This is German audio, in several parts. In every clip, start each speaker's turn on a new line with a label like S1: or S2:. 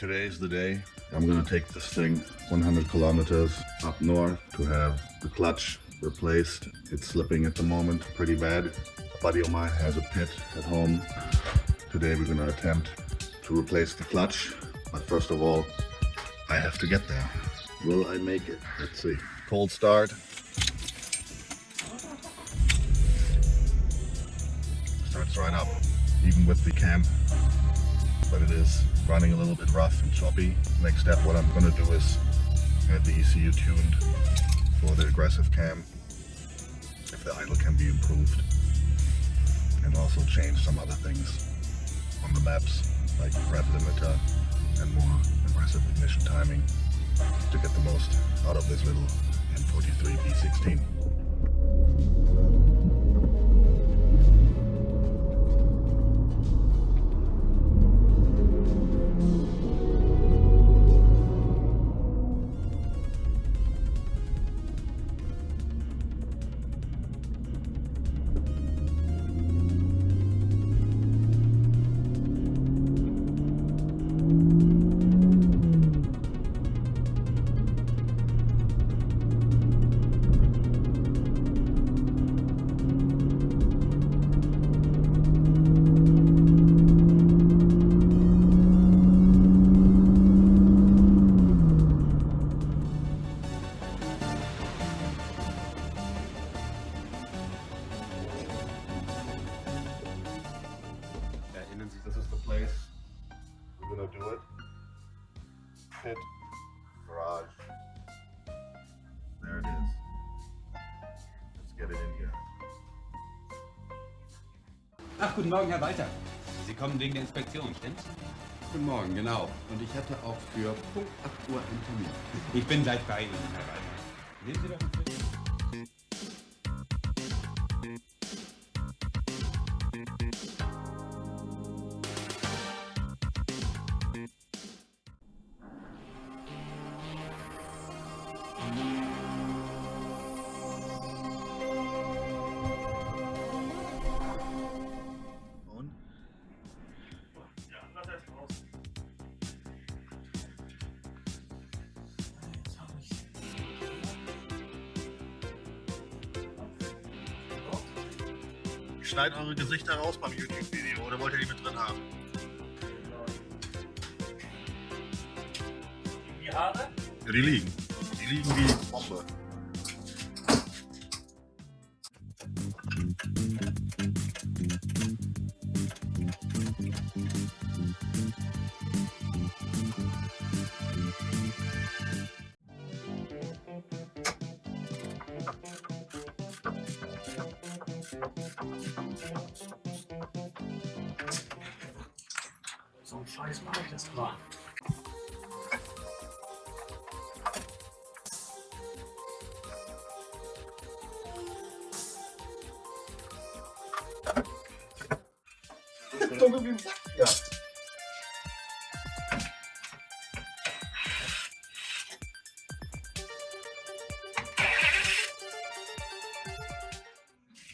S1: Today is the day. I'm gonna take this thing 100 kilometers up north to have the clutch replaced. It's slipping at the moment pretty bad. A buddy of mine has a pit at home. Today we're gonna attempt to replace the clutch, but first of all, I have to get there. Will I make it? Let's see. Cold start. Starts right up, even with the cam, but it is running a little bit rough and choppy. Next step, what I'm gonna do is have the ECU tuned for the aggressive cam, if the idle can be improved, and also change some other things on the maps, like rev limiter and more aggressive ignition timing to get the most out of this little M43 B16. This is the place we're gonna do it. Pit, garage. There it is. Let's get it in here.
S2: Ach, guten Morgen, Herr Walter. Sie kommen wegen der Inspektion, stimmt's?
S3: Guten Morgen, genau. Und ich hatte auch für Punkt 8 Uhr einen Termin.
S2: Ich bin gleich bei Ihnen, Herr Walter. Nehmen Sie doch einen Tisch.
S1: Schneidet eure Gesichter raus beim YouTube-Video oder wollt ihr die mit drin haben?
S4: Die Haare?
S1: Ja, die liegen. Die liegen wie Bombe.
S4: So ein Scheiß mache ich das immer.
S1: Dunkel wie ein Sack. Ja.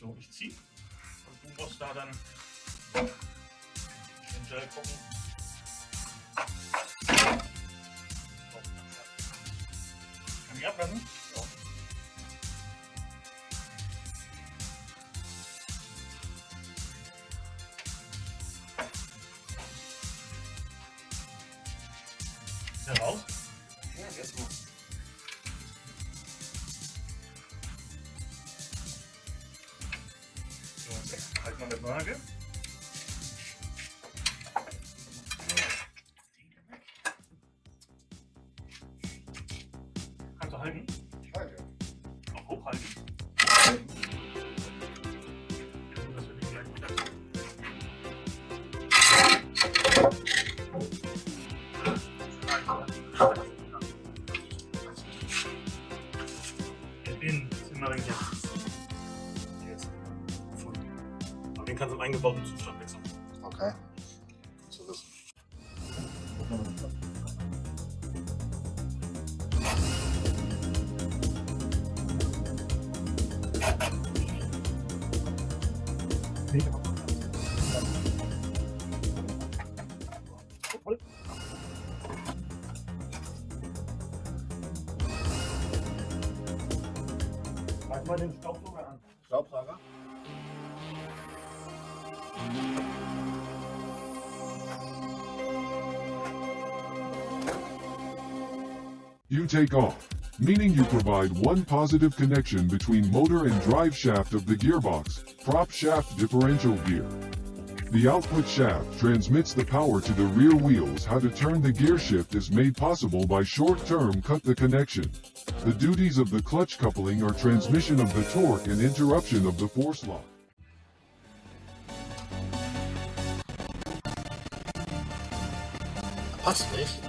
S4: So, ich ziehe. Und du musst da dann den Gel gucken. Kann ich ablassen? Ja. Ist der raus?
S3: Ja, erstmal.
S4: So, jetzt halt mal eine Waage. Kannst du halten?
S1: Danke.
S4: Auch hochhalten. Dass wir den gleich wieder. Den Zimmerring hier. Der ist gefunden. Aber den kannst du im eingebauten Zustand wechseln.
S1: Okay. Zu wissen.
S4: mal den Staubsauger an.
S1: Staubsauger?
S5: You take off, meaning you provide one positive connection between motor and drive shaft of the gearbox, prop shaft differential gear. The output shaft transmits the power to the rear wheels. How to turn the gear shift is made possible by short-term cut the connection. The duties of the clutch coupling are transmission of the torque and interruption of the force lock.
S4: Passt nicht.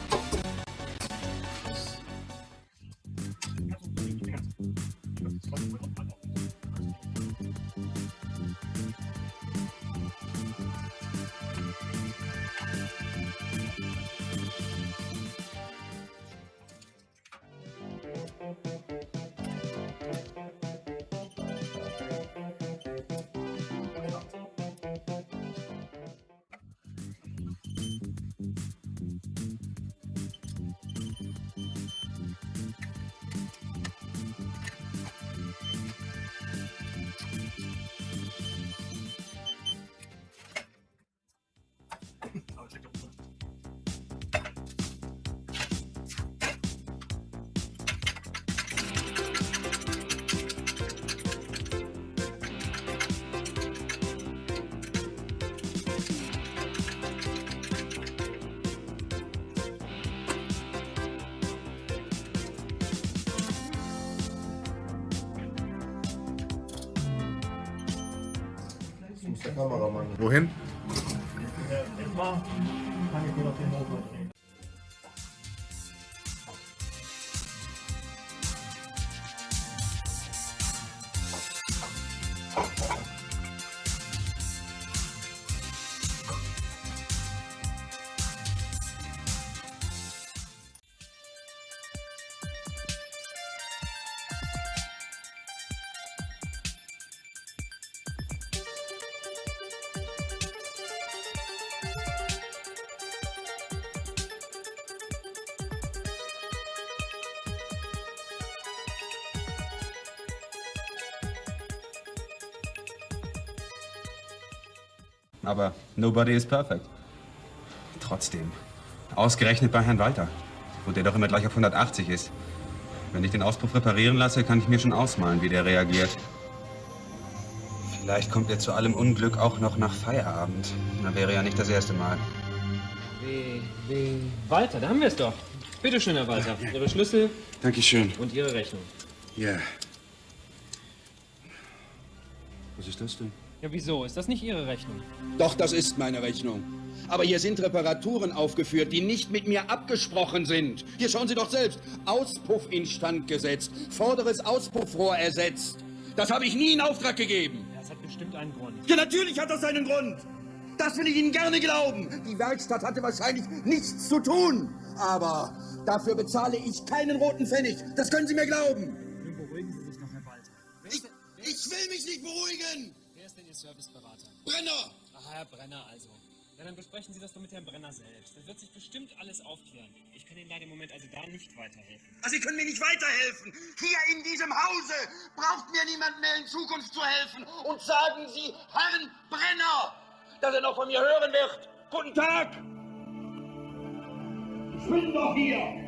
S1: Der Kameramann. Wohin?
S4: Erstmal kann ich mir noch den Motor drehen.
S2: Aber nobody is perfect. Trotzdem, ausgerechnet bei Herrn Walter, wo der doch immer gleich auf 180 ist. Wenn ich den Auspuff reparieren lasse, kann ich mir schon ausmalen, wie der reagiert. Vielleicht kommt er zu allem Unglück auch noch nach Feierabend. Na, wäre ja nicht das erste Mal.
S6: Walter, da haben wir es doch. Bitte schön, Herr Walter. Ihre Schlüssel
S3: Dankeschön.
S6: und Ihre Rechnung.
S3: Ja. Was ist das denn?
S6: Ja, wieso? Ist das nicht Ihre Rechnung?
S7: Doch, das ist meine Rechnung. Aber hier sind Reparaturen aufgeführt, die nicht mit mir abgesprochen sind. Hier schauen Sie doch selbst. Auspuff instand gesetzt, vorderes Auspuffrohr ersetzt. Das habe ich nie in Auftrag gegeben.
S6: Das hat bestimmt einen Grund.
S7: Ja, natürlich hat das seinen Grund. Das will ich Ihnen gerne glauben. Die Werkstatt hatte wahrscheinlich nichts zu tun. Aber dafür bezahle ich keinen roten Pfennig. Das können Sie mir glauben.
S6: Nun beruhigen Sie sich noch, Herr Walter.
S7: Ich will mich nicht beruhigen.
S6: Wer ist denn Ihr Serviceberater?
S7: Brenner!
S6: Aha, Herr Brenner also. Ja, dann besprechen Sie das doch mit Herrn Brenner selbst. Das wird sich bestimmt alles aufklären. Ich kann Ihnen leider im Moment also da nicht weiterhelfen.
S7: Sie können mir nicht weiterhelfen. Hier in diesem Hause braucht mir niemand mehr in Zukunft zu helfen. Und sagen Sie Herrn Brenner, dass er noch von mir hören wird. Guten Tag! Ich bin doch hier.